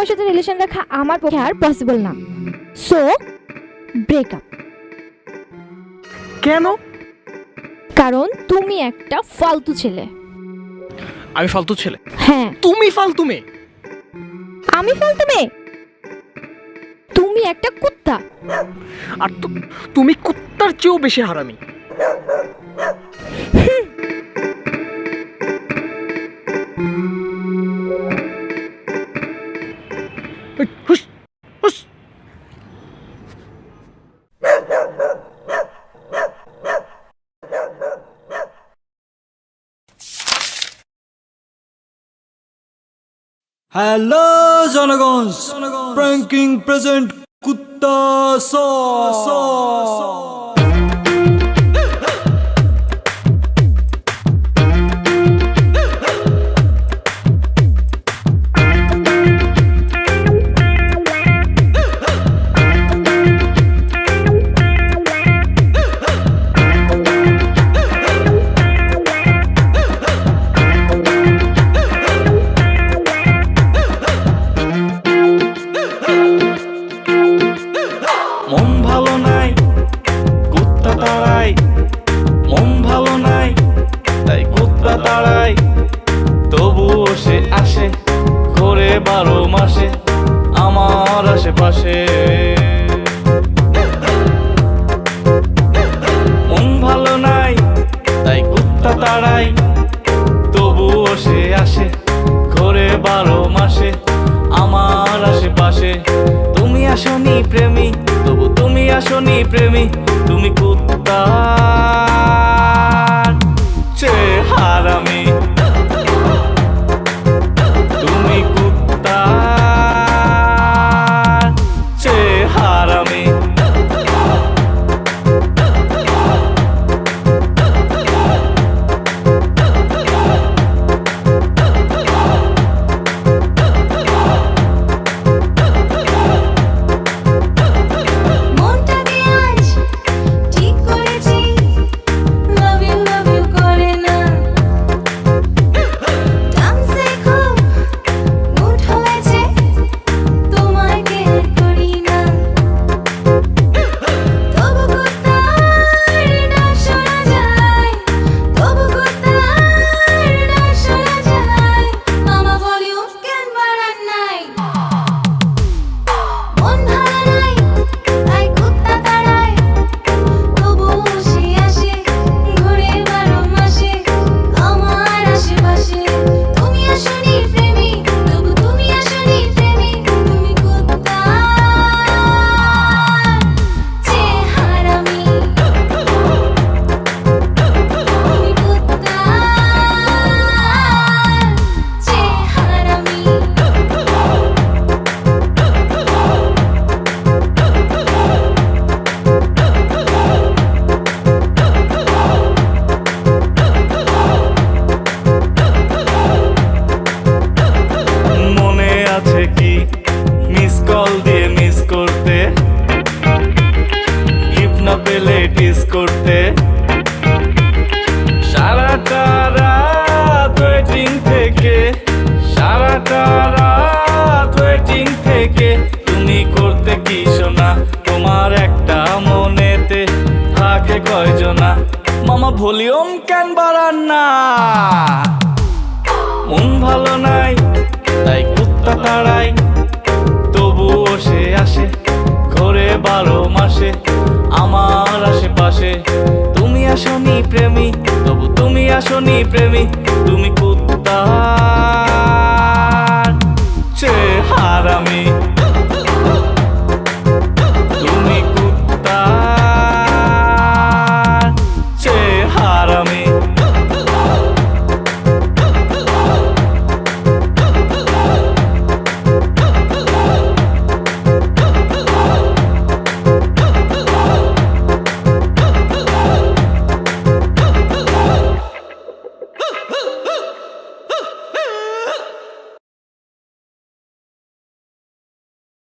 সাথে রিলেশন রাখা আমার পক্ষে আর পসিবল না। So breakup. কেন? কারণ তুমি একটা ফালতু ছেলে। আমি ফালতু ছেলে? হ্যাঁ। তুমি ফালতু মেয়ে। আমি ফালতু মেয়ে? তুমি একটা কুত্তা। আর তুমি কুত্তার চেয়েও বেশি হারামি। হুস, হুস। হ্যালো জনগণ, প্র্যাঙ্কিং প্রেজেন্ট কুত্তা সস। মন ভালো নাই, কুত্তা তাড়াই। মন ভালো নাই, তাই কুত্তা তাড়াই। তবুও সে আসে, ঘোরে 12 মাসে আমার আশেপাশে। মন ভালো নাই, তাই কুত্তা তাড়াই। তবুও সে আসে, ঘোরে 12 মাসে আমার আশেপাশে। তুমি আসনি প্রেমী, তবু তুমি আসনি প্রেমী। তুমি কুত্তা চেয়ে হারামি। তুমি কুত্তা চেয়ে হারামি। মিস কল দিয়ে মিস করতে, গিফট না পেলে টিস করতে। সারাটা রাত ওয়েটিং থেকে, সারাটা রাত ওয়েটিং থেকে। তুমি করতে কি শোনা, তোমার একটা মনেতে থাকে কয়জনা। মামা ভলিউম কেন বাড়ান না? মন ভালো নাই, তাই কুত্তা তাড়াই। তবুও সে আসে, ঘোরে 12 মাসে আমার আশেপাশে। তুমি আসনি প্রেমী, তবু তুমি আসনি প্রেমী। তুমি কুত্তা চেয়ে হারামি।